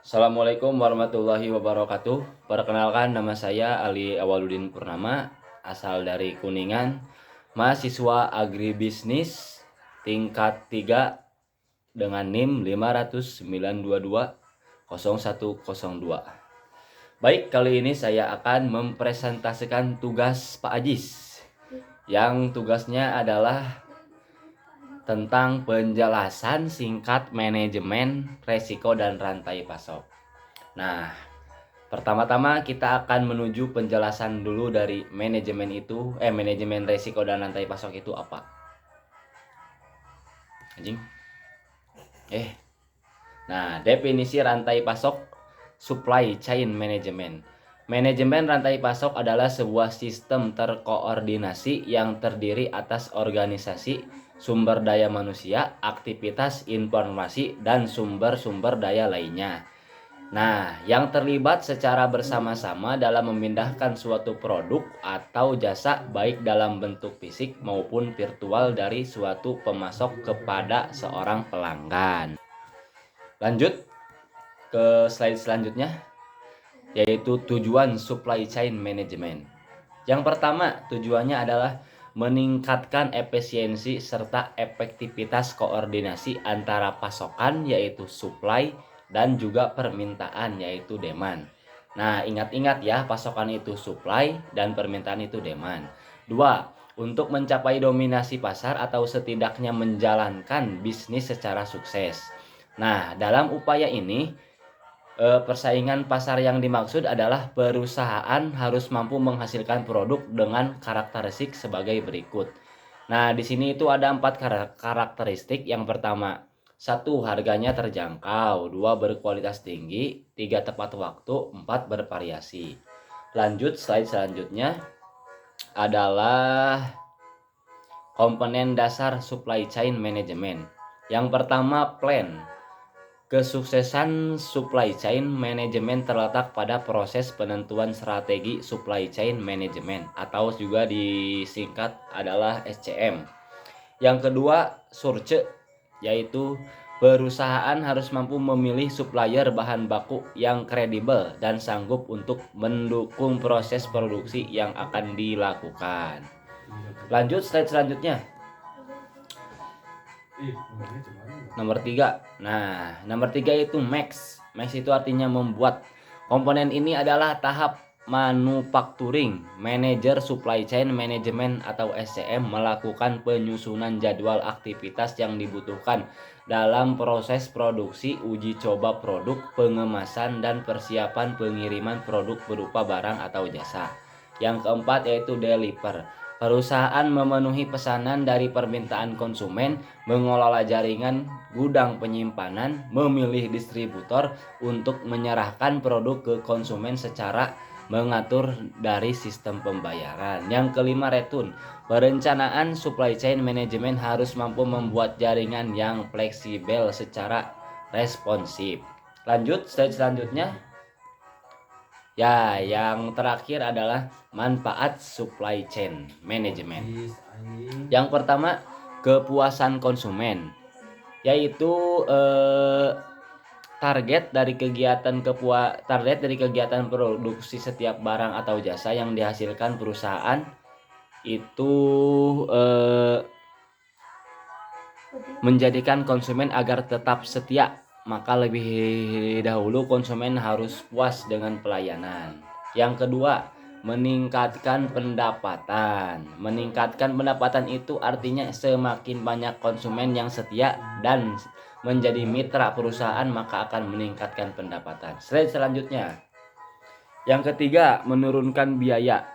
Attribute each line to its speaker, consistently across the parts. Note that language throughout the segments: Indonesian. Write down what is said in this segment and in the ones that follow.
Speaker 1: Assalamualaikum warahmatullahi wabarakatuh. Perkenalkan, nama saya Ali Awaludin Purnama, asal dari Kuningan, mahasiswa agribisnis tingkat 3 dengan NIM 509220102. Baik, kali ini saya akan mempresentasikan tugas Pak Ajis, yang tugasnya adalah tentang penjelasan singkat manajemen resiko dan rantai pasok. Nah, pertama-tama kita akan menuju penjelasan dulu dari manajemen resiko dan rantai pasok itu apa? Anjing. Nah, definisi rantai pasok supply chain management. Manajemen rantai pasok adalah sebuah sistem terkoordinasi yang terdiri atas organisasi, sumber daya manusia, aktivitas informasi, dan sumber-sumber daya lainnya. Nah, yang terlibat secara bersama-sama dalam memindahkan suatu produk atau jasa baik dalam bentuk fisik maupun virtual dari suatu pemasok kepada seorang pelanggan. Lanjut ke slide selanjutnya, yaitu tujuan supply chain management. Yang pertama, tujuannya adalah meningkatkan efisiensi serta efektivitas koordinasi antara pasokan yaitu supply dan juga permintaan yaitu demand. Nah, ingat-ingat ya, pasokan itu supply dan permintaan itu demand. 2. Untuk mencapai dominasi pasar atau setidaknya menjalankan bisnis secara sukses. Nah, dalam upaya ini persaingan pasar yang dimaksud adalah perusahaan harus mampu menghasilkan produk dengan karakteristik sebagai berikut. Nah, di sini itu ada 4 karakteristik. Yang pertama, 1. Harganya terjangkau, 2. Berkualitas tinggi, 3. Tepat waktu, 4. Bervariasi. Lanjut, slide selanjutnya adalah komponen dasar supply chain management. Yang pertama, plan. Kesuksesan supply chain management terletak pada proses penentuan strategi supply chain management atau juga disingkat adalah SCM. Yang kedua, source, yaitu perusahaan harus mampu memilih supplier bahan baku yang kredibel dan sanggup untuk mendukung proses produksi yang akan dilakukan. Lanjut slide selanjutnya. Nomor 3. Nah, nomor 3 itu max. Max itu artinya membuat. Komponen ini adalah tahap manufacturing. Manager supply chain management atau SCM melakukan penyusunan jadwal aktivitas yang dibutuhkan dalam proses produksi, uji coba produk, pengemasan, dan persiapan pengiriman produk berupa barang atau jasa. Yang keempat yaitu deliver. Perusahaan memenuhi pesanan dari permintaan konsumen, mengelola jaringan gudang penyimpanan, memilih distributor untuk menyerahkan produk ke konsumen secara mengatur dari sistem pembayaran. Yang kelima, return. Perencanaan supply chain management harus mampu membuat jaringan yang fleksibel secara responsif. Lanjut slide selanjutnya. Ya, yang terakhir adalah manfaat supply chain management. Yang pertama, kepuasan konsumen, yaitu target dari kegiatan produksi setiap barang atau jasa yang dihasilkan perusahaan itu menjadikan konsumen agar tetap setia. Maka lebih dahulu konsumen harus puas dengan pelayanan. Yang kedua, meningkatkan pendapatan. Meningkatkan pendapatan itu artinya semakin banyak konsumen yang setia dan menjadi mitra perusahaan maka akan meningkatkan pendapatan. Slide selanjutnya. Yang ketiga, menurunkan biaya.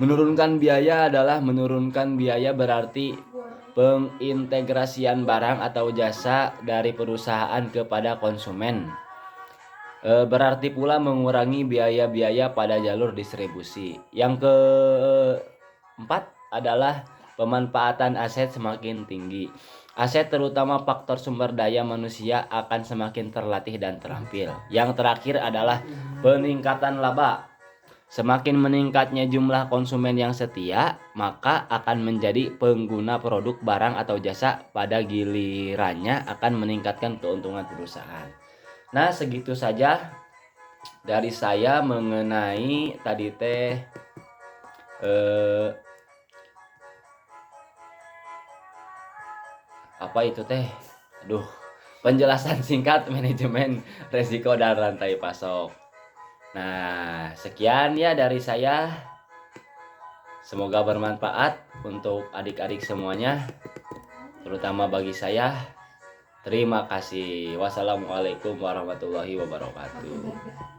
Speaker 1: Menurunkan biaya adalah menurunkan biaya berarti pengintegrasian barang atau jasa dari perusahaan kepada konsumen. Berarti pula mengurangi biaya-biaya pada jalur distribusi. Yang keempat adalah pemanfaatan aset semakin tinggi. Aset terutama faktor sumber daya manusia akan semakin terlatih dan terampil. Yang terakhir adalah peningkatan laba. Semakin meningkatnya jumlah konsumen yang setia, maka akan menjadi pengguna produk barang atau jasa pada gilirannya akan meningkatkan keuntungan perusahaan. Nah, segitu saja dari saya mengenai tadi teh apa itu teh? Aduh, penjelasan singkat manajemen resiko dan rantai pasok. Nah, sekian ya dari saya. Semoga bermanfaat untuk adik-adik semuanya, terutama bagi saya. Terima kasih. Wassalamualaikum warahmatullahi wabarakatuh.